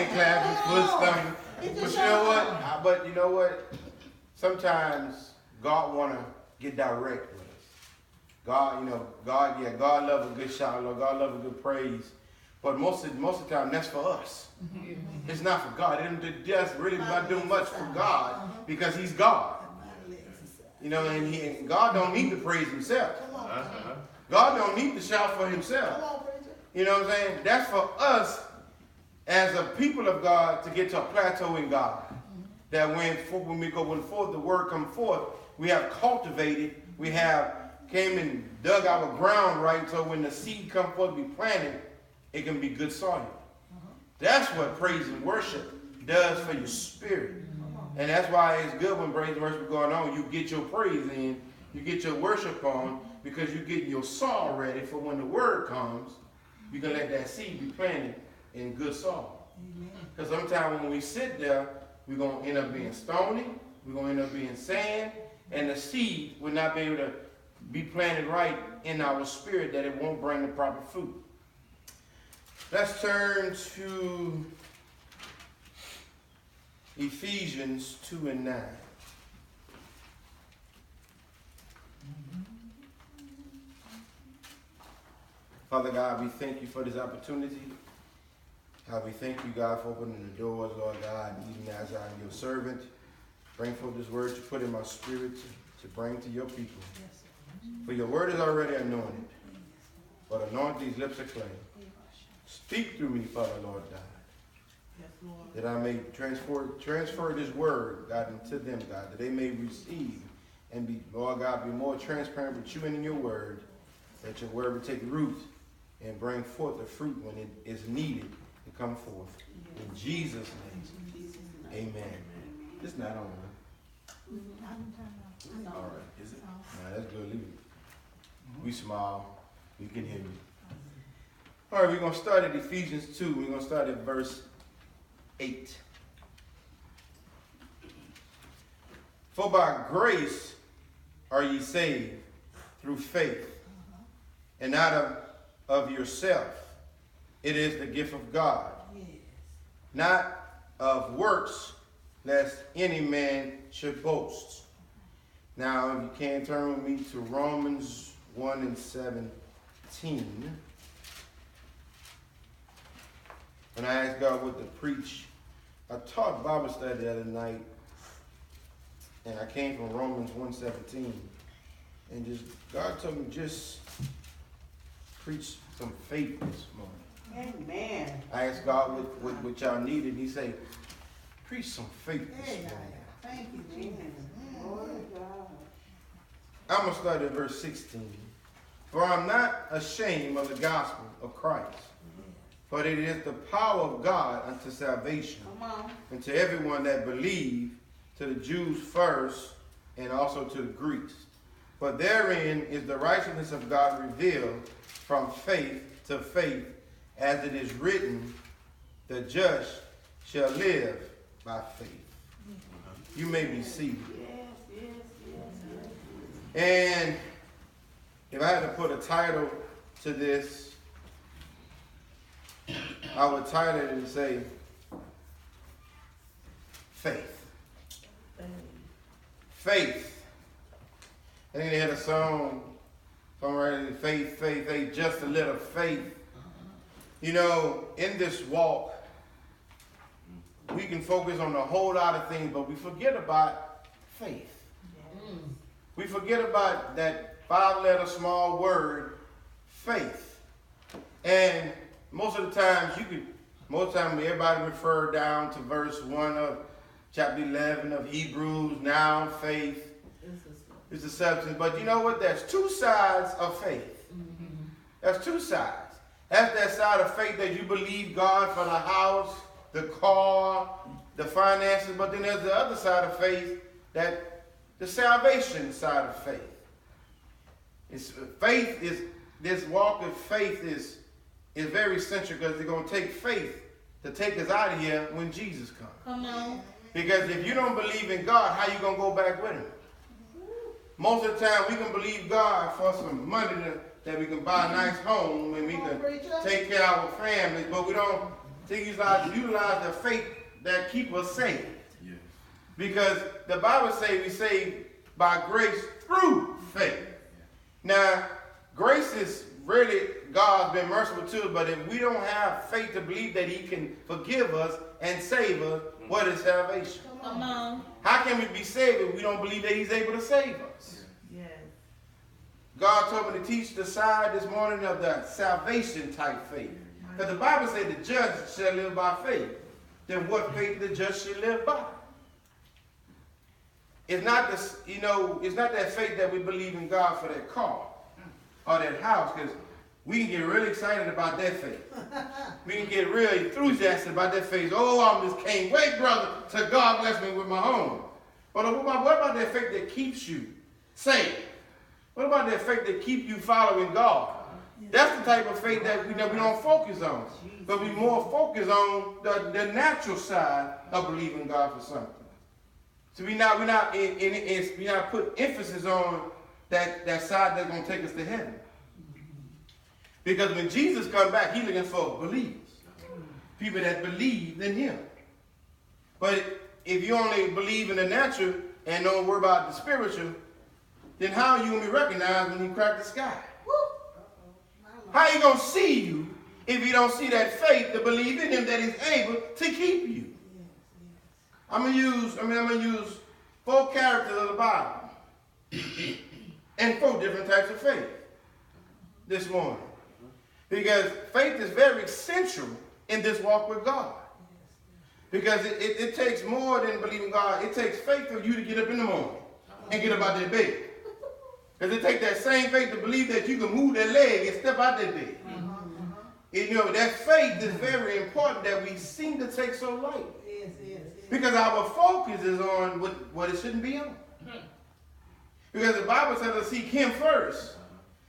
hand clapping, foot stomping. But you know what? Sometimes God want to get direct with us. God, God love a good shout, God love a good praise. But most of the time, that's for us. It's not for God. It just really not do much for God because He's God. You know, and God don't need to praise Himself. God don't need to shout for Himself. You know what I'm saying? That's for us as a people of God to get to a plateau in God. That when forth the word come forth, we have cultivated, we have came and dug our ground right, so when the seed come forth to be planted, it can be good soil. That's what praise and worship does for your spirit. And that's why it's good when praise and worship is going on. You get your praise in, you get your worship on, because you're getting your soil ready for when the word comes, you can let that seed be planted in good soil. Because sometimes when we sit there, we're going to end up being stony, we're going to end up being sand, and the seed will not be able to be planted right in our spirit, that it won't bring the proper fruit. Let's turn to Ephesians 2 and 9. Father God, we thank you for this opportunity. God, we thank you, God, for opening the doors, Lord God, even as I am your servant. Bring forth this word you put in my spirit to bring to your people. For your word is already anointed, but anoint these lips of clay. Speak through me, Father, Lord God, that I may transfer this word, God, into them, God, that they may receive and be, Lord God, be more transparent with you and in your word, that your word will take root and bring forth the fruit when it is needed to come forth. In Jesus' name, amen. It's not on, huh? All right, is it? No, that's good. Leave it. We smile. You can hear me. All right, we're going to start at Ephesians 2. We're going to start at verse 8. For by grace are ye saved through faith, and not of yourself. It is the gift of God, not of works, lest any man should boast. Now, if you can turn with me to Romans 1 and 17. When I asked God what to preach, I taught Bible study the other night, and I came from Romans 1:17, and God told me just preach some faith this morning. Amen. I asked God what y'all needed, and He said, preach some faith this morning. Thank you, Jesus. Lord God. I'm going to start at verse 16. For I'm not ashamed of the gospel of Christ, but it is the power of God unto salvation, and to everyone that believe, to the Jews first, and also to the Greeks. For therein is the righteousness of God revealed from faith to faith, as it is written, the just shall live by faith. You may be seated. And if I had to put a title to this, I would title it and say, Faith. Faith. I think they had a song, faith, just a little faith. You know, in this walk, we can focus on a whole lot of things, but we forget about faith. We forget about that 5-letter small word, faith. And most of the times, everybody refer down to verse 1 of chapter 11 of Hebrews, now faith is the substance. But you know what? There's two sides of faith. There's two sides. That's that side of faith that you believe God for the house, the car, the finances. But then there's the other side of faith, that the salvation side of faith. This walk of faith is very essential, because it's going to take faith to take us out of here when Jesus comes. Come on. Because if you don't believe in God, how you going to go back with Him? Most of the time, we can believe God for some money that we can buy a nice home and we can take care of our families, but we don't to utilize the faith that keep us saved. Yes. Because the Bible says we saved by grace through faith. Now, grace is really, God's been merciful to us, but if we don't have faith to believe that he can forgive us and save us, what is salvation? Come on. How can we be saved if we don't believe that he's able to save us? Yes. God told me to teach the side this morning of the salvation type faith. Because the Bible says the just shall live by faith. Then what faith the just shall live by? It's not this, it's not that faith that we believe in God for that car or that house, because we can get really excited about that faith. We can get really enthusiastic about that faith. Oh, I just can't wait, brother, till God bless me with my home. But what about that faith that keeps you safe? What about that faith that keeps you following God? That's the type of faith that we don't focus on. But we more focus on the natural side of believing God for something. So we not put emphasis on that side that's going to take us to heaven. Because when Jesus comes back, he's looking for believers. People that believe in him. But if you only believe in the natural and don't worry about the spiritual, then how are you going to be recognized when you crack the sky? How are you going to see you if you don't see that faith to believe in him that is able to keep you? I'm going to use 4 characters of the Bible and 4 different types of faith this morning. Because faith is very essential in this walk with God. Because it takes more than believing God. It takes faith for you to get up in the morning and get up out that bed. Because it takes that same faith to believe that you can move that leg and step out that bed. That faith is very important that we seem to take so light. Because our focus is on what it shouldn't be on. Because the Bible says to seek him first.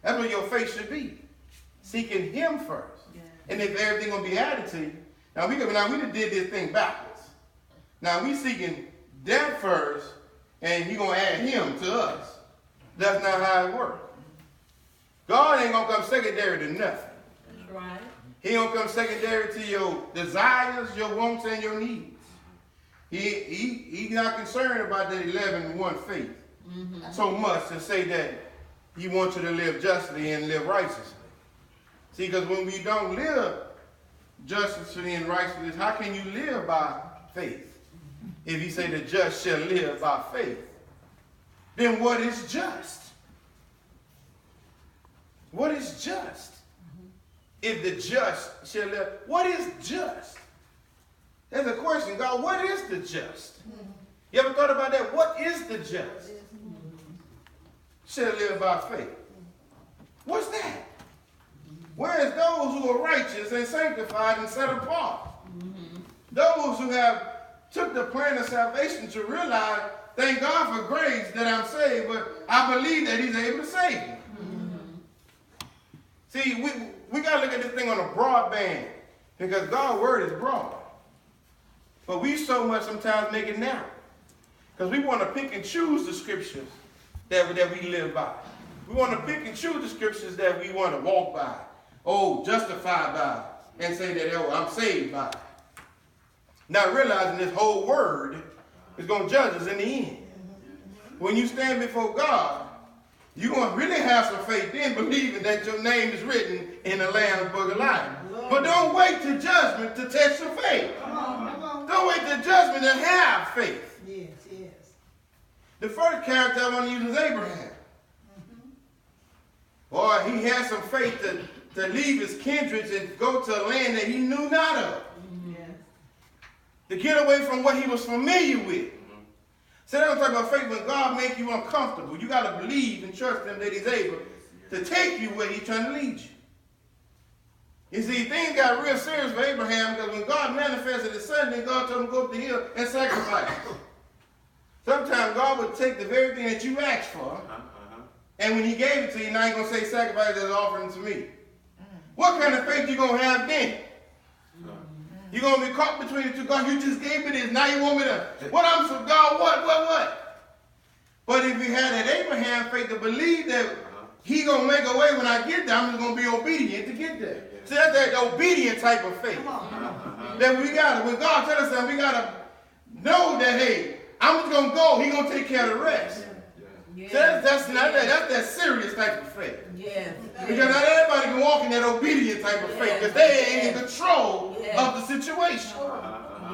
That's what your faith should be. Seeking him first. And if everything going to be added to you. Now we done did this thing backwards. Now we seeking that first and he going to add him to us. That's not how it works. God ain't going to come secondary to nothing. That's right. He don't come secondary to your desires, your wants, and your needs. He's not concerned about that 11-1 faith so much to say that he wants you to live justly and live righteously. See, because when we don't live justly and righteously, how can you live by faith? If you say the just shall live by faith, then what is just? What is just? If the just shall live, what is just? There's a question, God, what is the just? You ever thought about that? What is the just? Shall live by faith. What's that? Whereas those who are righteous and sanctified and set apart, those who have took the plan of salvation to realize, thank God for grace that I'm saved, but I believe that he's able to save me. See, we got to look at this thing on a broad band because God's word is broad. But we so much sometimes make it narrow because we want to pick and choose the scriptures that we live by. We want to pick and choose the scriptures that we want to walk by. Oh, justified by, and say that, oh, I'm saved by. Not realizing this whole word is going to judge us in the end. When you stand before God, you're going to really have some faith in believing that your name is written in the Lamb's Book of Life. But don't wait till judgment to test your faith. Don't wait till judgment to have faith. Yes. The first character I want to use is Abraham. Boy, he had some faith to leave his kindred and go to a land that he knew not of. To get away from what he was familiar with. So they don't talk about faith when God makes you uncomfortable. You got to believe and trust him that he's able to take you where he's trying to lead you. You see, things got real serious for Abraham because when God manifested his son, then God told him to go up the hill and sacrifice. Sometimes God would take the very thing that you asked for, and when he gave it to you, now he's going to say sacrifice as an offering to me. What kind of faith you going to have then? You're going to be caught between the two. God, you just gave me this. Now you want me to, God, what? But if you had that Abraham faith to believe that he going to make a way when I get there, I'm just going to be obedient to get there. See, that's that obedient type of faith. Come on. That we got to, when God tells us something, we got to know that, hey, I'm just going to go. He's going to take care of the rest. Yes. So that's that serious type of faith. Yes. Because not everybody can walk in that obedient type of faith because they ain't in control of the situation.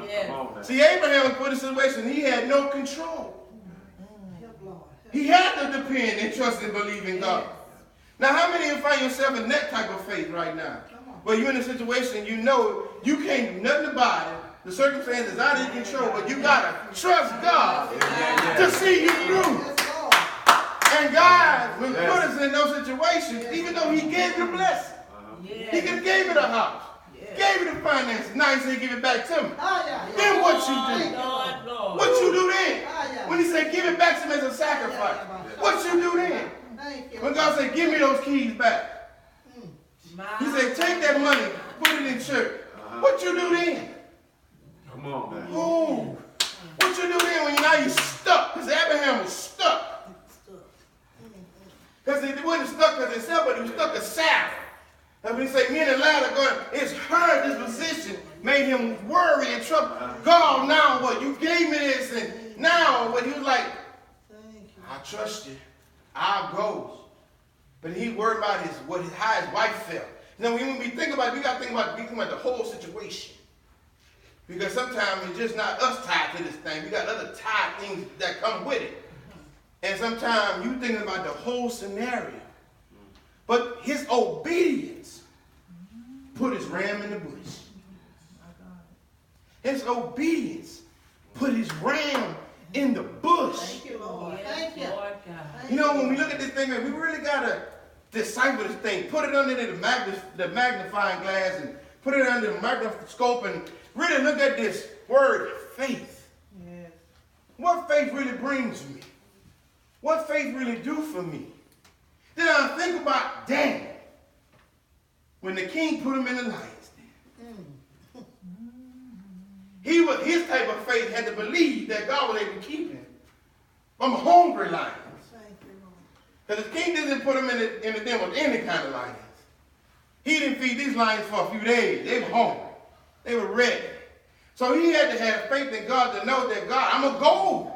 Yes. See, Abraham was put in a situation he had no control. Help, Lord. He had to depend and trust and believe in God. Now, how many of you find yourself in that type of faith right now? Where you're in a situation you know you can't do nothing about it. The circumstances is out of your control, but you got to trust God to see you through. And God will put us in those situations, even though he gave you the blessing. He could have gave it a house, gave it the finances. Now he said, give it back to me. Then what you do? What you do then? When he said, give it back to me as a sacrifice. What you do then? When God said, give me those keys back. He said, take that money, put it in church. What you do then? Come on, man. Oh, what you do then when now you're stuck? Because Abraham was stuck. Because he wasn't stuck as himself, but he was stuck as Sarah. And when he said, me and the lad are going, it's her disposition made him worry and trouble. God, now what? You gave me this, and now what? He was like, I trust you. I'll go. But he worried about how his wife felt. Now, when we think about it, we got to think about the whole situation. Because sometimes it's just not us tied to this thing. We got other tied things that come with it. And sometimes you thinking about the whole scenario. But his obedience put his ram in the bush. His obedience put his ram in the bush. Thank you, Lord. Thank you. You know, when we look at this thing, man, we really got to decipher this thing. Put it under the magnifying glass and put it under the microscope and really look at this word, faith. Yes. What faith really brings me? What faith really do for me? Then I think about Daniel. When the king put him in the lion's den. His type of faith had to believe that God was able to keep him from a hungry lion. Because the king didn't put him in the den with any kind of lions. He didn't feed these lions for a few days. They were hungry. They were ready. So he had to have faith in God to know that God, I'm going to go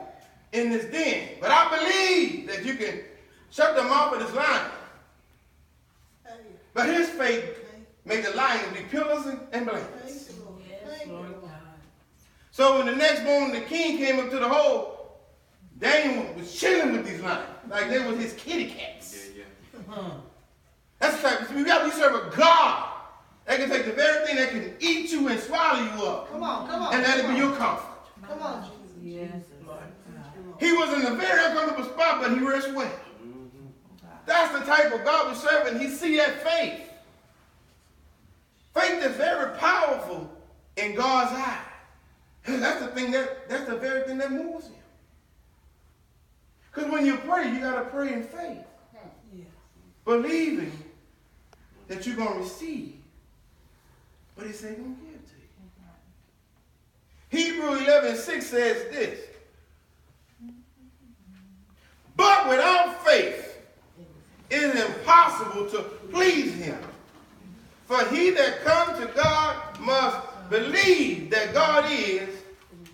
in this den. But I believe that you can shut the mouth of this lion. But his faith made the lions be pillars and blankets. Yes, Lord God. So when the next morning the king came up to the hole, Daniel was chilling with these lions. Like they was his kitty cats. That's the type of, we serve a God that can take the very thing that can eat you and swallow you up. Come on. And let it be your comfort. Come on, Jesus. Yes, Lord God. He was in a very uncomfortable spot, but he rests well. That's the type of God we serve, and he see that faith. Faith is very powerful in God's eye. That's the very thing that moves him. Because when you pray, you got to pray in faith. Yes. Believing that you're going to receive what he said he's going to give to you. Hebrews 11:6 says this. But without faith, it is impossible to please him. For he that comes to God must believe that God is,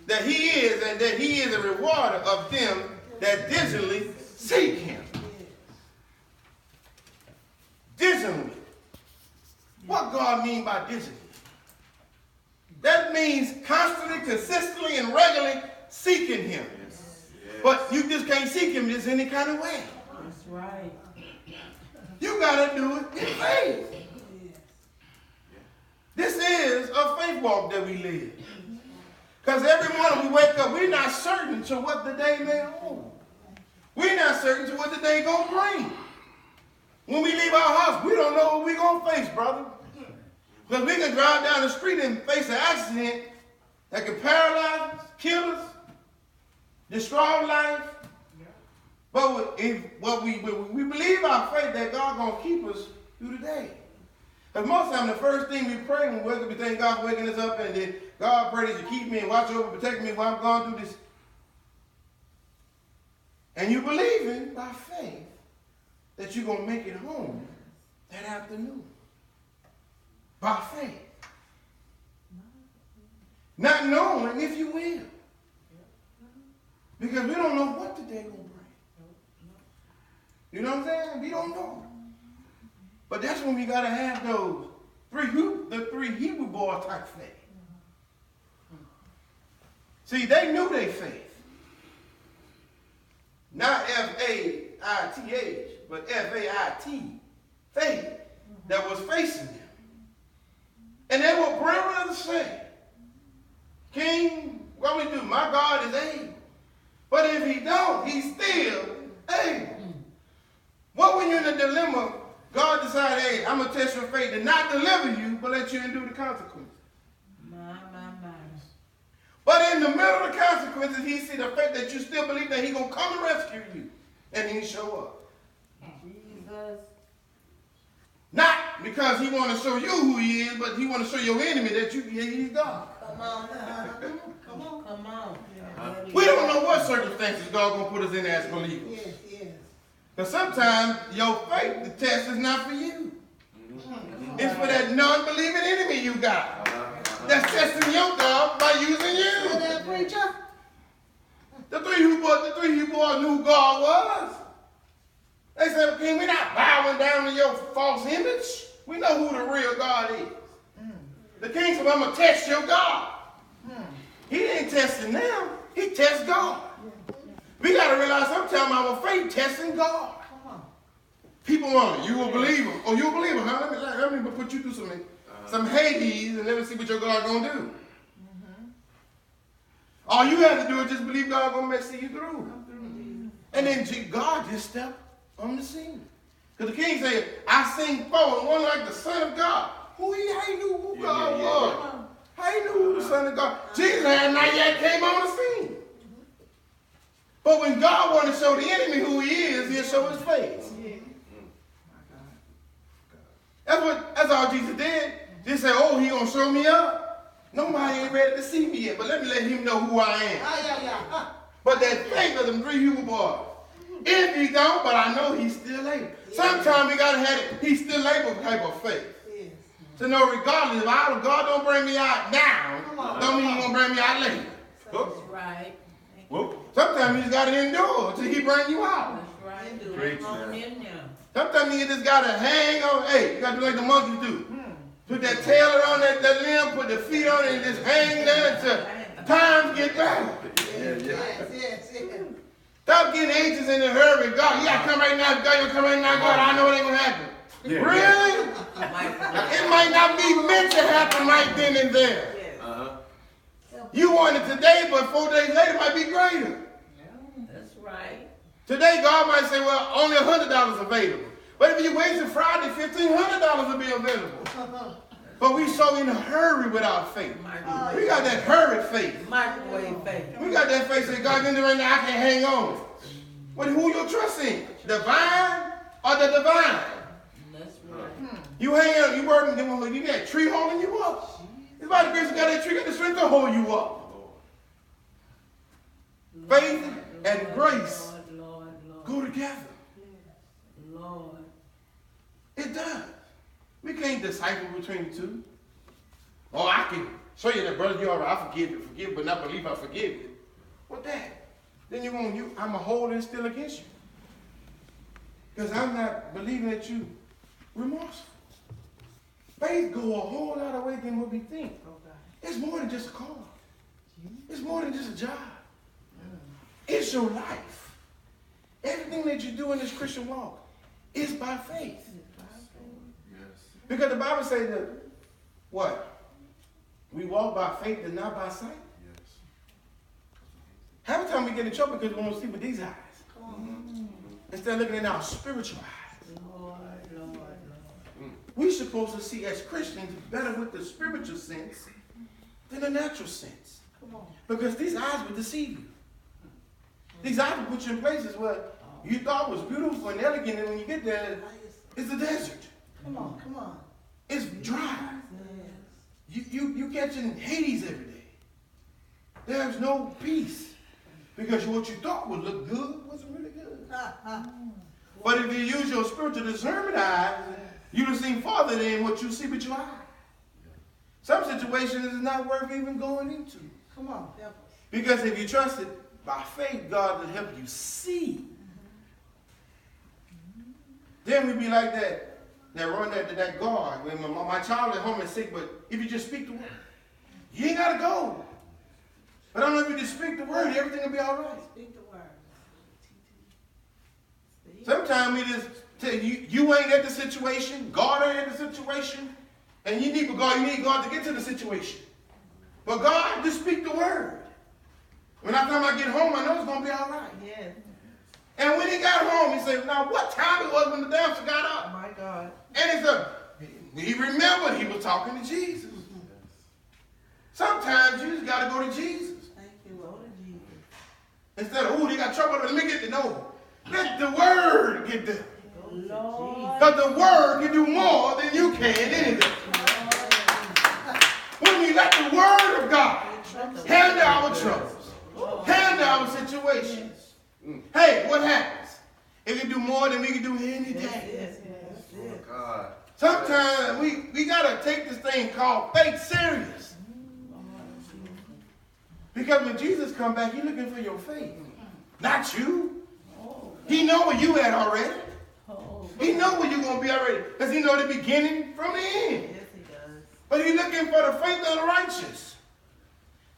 that he is, and that he is a rewarder of them that diligently seek him. Diligently. What God mean by diligently? That means constantly, consistently, and regularly seeking him. But you just can't seek him just any kind of way. That's right. You got to do it in faith. This is a faith walk that we live. Because every morning we wake up, we're not certain to what the day may hold. We're not certain to what the day going to bring. When we leave our house, we don't know what we're going to face, brother. Because we can drive down the street and face an accident that can paralyze us, kill us, destroy life. But if we believe our faith that God's going to keep us through the day. Because most of the time, the first thing we pray when we wake up, we thank God for waking us up, and then God, pray that you keep me and watch over, protect me while I'm going through this. And you believe in by faith that you're going to make it home that afternoon. By faith. Not knowing if you will. Because we don't know what the day will bring. You know what I'm saying? We don't know. But that's when we got to have those the three Hebrew boys type faith. See, they knew their faith. Not F-A-I-T-H, but F-A-I-T. Faith that was facing them. And they were praying to say, King, what we do? My God is able. But if he don't, he's still able. What when you're in a dilemma, God decided, hey, I'm going to test your faith and not deliver you, but let you endure the consequences. But in the middle of the consequences, he see the faith that you still believe that he's going to come and rescue you. And he show up. Jesus. Not because he want to show you who he is, but he want to show your enemy that he's God. Come on. Come on. Come on. We don't know what circumstances God going to put us in as believers. Yes, yes. Because sometimes your faith, the test is not for you. It's for that non-believing enemy you got. That's testing your God by using See you. that, preacher? The three Hebrew boys knew who God was. They said, King, we're not bowing down to your false image. We know who the real God is. The king said, I'm going to test your God. He ain't testing them. He tests God. We got to realize sometimes our faith testing God. Come on. People want you a believer. Oh, you a believer, huh? Let me put you through some Hades and let me see what your God going to do. All you have to do is just believe God going to see you through. And then God just stepped on the scene. Because the king said, I seen four and one like the Son of God. How he knew who God was? How he knew who the Son of God? Jesus had not yet came on the scene. But when God wanted to show the enemy who he is, he'll show his face. That's all Jesus did. Just say, oh, he gonna show me up. Nobody ain't ready to see me yet, but let me let him know who I am. But that faith of them three Hebrew boys. If he don't, but I know he's still able. Sometimes we gotta have it, he's still able type of faith. To know regardless, if God don't bring me out now, don't mean he's gonna bring me out later. That's right. Sometimes you just gotta endure till he bring you out. That's right. Come on in now. Sometimes you just gotta hang on. Hey, you gotta do like the monkeys do. Put that tail on that limb, put the feet on it, and just hang there until times get better. Yes. Stop getting anxious in a hurry. God, you gotta come right now. God, you come right now. God, I know it ain't gonna happen. Yeah, Really? It might not be meant to happen right then and there. You want it today, but 4 days later it might be greater. That's right. Today, God might say, well, only $100 available. But if you wait till Friday, $1,500 will be available. But we so in a hurry with our faith. We got that hurried faith. Microwave faith. We got that faith saying, God, in there right now, I can't hang on. But who you trust in? Divine or the divine? That's right. You hang on, you working, you got a tree holding you up. It's about the grace of God, that tree got the strength to hold you up. Faith and grace go together. Lord. It does. We can't decipher between the two. Oh, I can show you that, brother, you're all right. I forgive, but not believe I forgive you. What that? Then I'm a hold and still against you. Because I'm not believing that you remorseful. Faith go a whole lot of way than what we think. It's more than just a car. It's more than just a job. It's your life. Everything that you do in this Christian walk is by faith. Because the Bible says that, what? We walk by faith and not by sight. Half the time we get in trouble because we want to see with these eyes. Instead of looking in our spiritual eyes. Lord. We're supposed to see as Christians better with the spiritual sense than the natural sense. Because these eyes will deceive you. These eyes will put you in places where you thought was beautiful and elegant, and when you get there, it's a desert. Come on. It's dry. You catching Hades every day. There's no peace. Because what you thought would look good wasn't really good. But if you use your spiritual discernment eyes, you'll see farther than what you see with your eyes. Some situations is not worth even going into. Come on, help us. Because if you trust it by faith, God will help you see. Then we be like that guard. When my child at home is sick, but if you just speak the word, you ain't got to go. But I don't know if you just speak the word, everything will be all right. Speak the word. Sometimes we just tell you ain't at the situation, God ain't at the situation, and you need God to get to the situation. But God, just speak the word. When I get home, I know it's going to be all right. Yes. And when he got home, he said, now what time it was when the dancer got up? My God. And he remembered he was talking to Jesus. Sometimes you just got to go to Jesus. Thank you, Lord Jesus. Instead of, they got trouble, let me get to know. Let the word get there. Lord. Because the word can do more than you can anything. When we let the word of God handle our troubles, handle our situations. Hey, what happens? It can do more than we can do any day. God. Sometimes we got to take this thing called faith serious. Because when Jesus come back, he's looking for your faith. Not you. He know where you at already. He know where you're going to be already. Because he know the beginning from the end. Yes, he does. But he's looking for the faith of the righteous.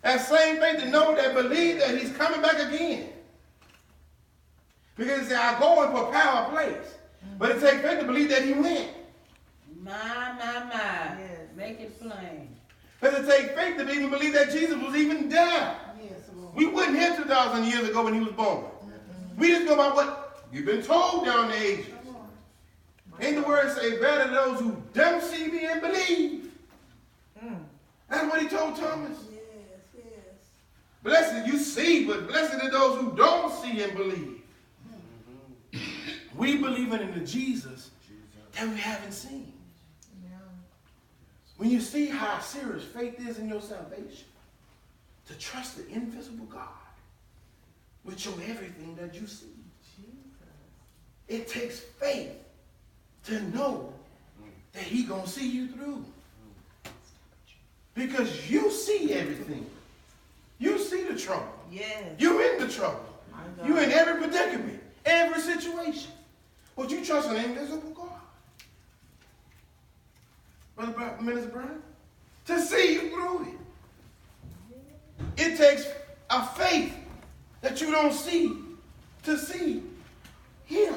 That same faith to know, that believe that he's coming back again. Because he said, I go and prepare a place. But it takes faith to believe that he went. My. Yes. Make it plain. Because it takes faith to even believe that Jesus was even there. Yes, Lord. We wasn't here 2,000 years ago when he was born. We just go by what you've been told down the ages. Ain't the word say, better to those who don't see me and believe. That's what he told Thomas. Yes, yes. Blessed you see, but blessed are those who don't see and believe. We believe in the Jesus that we haven't seen. When you see how serious faith is in your salvation, to trust the invisible God with your everything that you see. It takes faith to know that he's going to see you through. Because you see everything. You see the trouble. Yes. You're in the trouble. You're in every predicament, every situation. But you trust an invisible God. Brother Minister Brian, to see you through it. It takes a faith that you don't see to see him.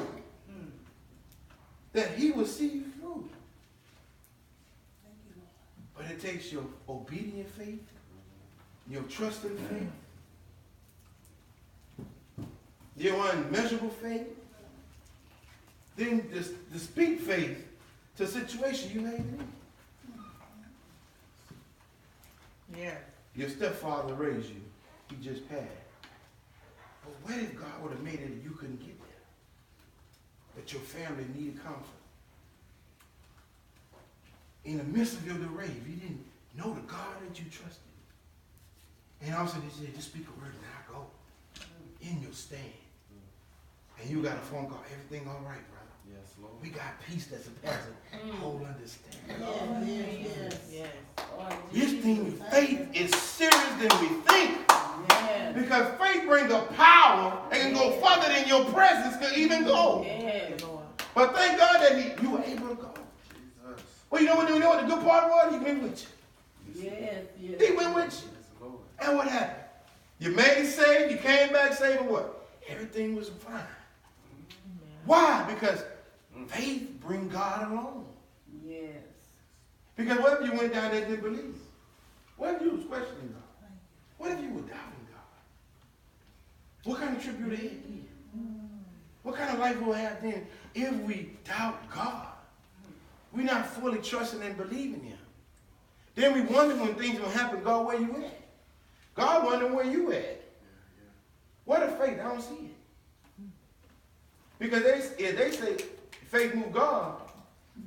That he will see you through. Thank you, Lord. But it takes your obedient faith, your trusting faith, your unmeasurable faith, then the speak faith to a situation you may be in. Yeah. Your stepfather raised you. He just passed. But what if God would have made it that you couldn't get there? That your family needed comfort. In the midst of your grave, you didn't know the God that you trusted. And also they said, just speak a word and I go. In your stand. And you got a phone call. Everything all right, brother? Yes, Lord. We got peace that surpasses whole understanding. Yes. This thing, faith is serious than we think. Yes. Because faith brings a power and can go further than your presence can even go. Yes. But thank God that you were able to go. Jesus. Well, you know what the good part was? He went with you. Yes. He went with you. Yes, Lord. And what happened? You made it saved, you came back saved, or what? Everything was fine. Why? Because faith brings God along. Yes. Because what if you went down there and didn't believe? What if you was questioning God? What if you were doubting God? What kind of trip you would have had then? What kind of life we'll have then if we doubt God? We're not fully trusting and believing him. Then we wonder when things will happen, God, where you at? God wondering where you at. What a faith, I don't see it. Because if they say faith move God,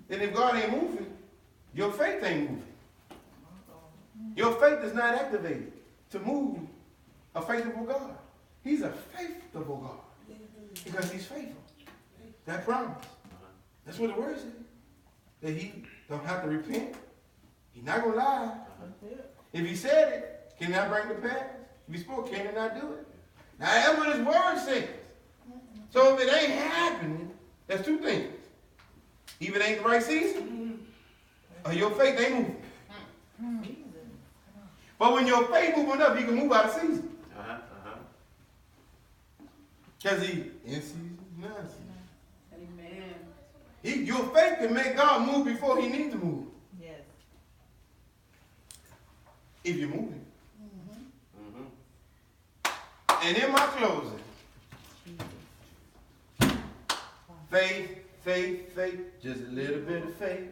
then if God ain't moving, your faith ain't moving. Your faith is not activated to move a faithful God. He's a faithful God because he's faithful. That promise. That's what the word says. That he don't have to repent. He's not gonna lie. That's it. If he said it, can he not bring it to pass? If he spoke, can he not do it? Now that's what his word says. So if it ain't happening, there's two things. Either it ain't the right season, or your faith ain't moving. But when your faith moving up, you can move out of season. Because he in season, not in season. Amen. Your faith can make God move before he needs to move. Yes. If you're moving. And in my closing, faith, just a little bit of faith.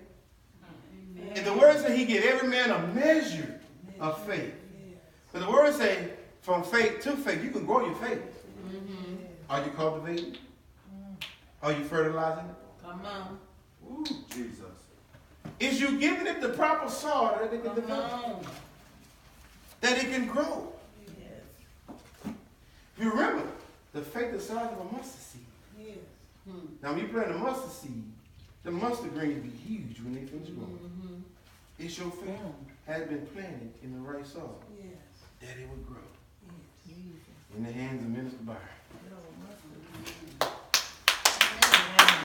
Amen. And the word says he give every man a measure of faith. But the word says from faith to faith, you can grow your faith. Are you cultivating? Are you fertilizing it? Come on. Ooh, Jesus. Is you giving it the proper soil that it can Come develop? on. That it can grow? Yes. You remember, the faith the size of a mustard seed. Yes. Now when you plant a mustard seed, the mustard grains be huge when they finish growing. It's your faith has been planted in the right soil Yes. that it would grow.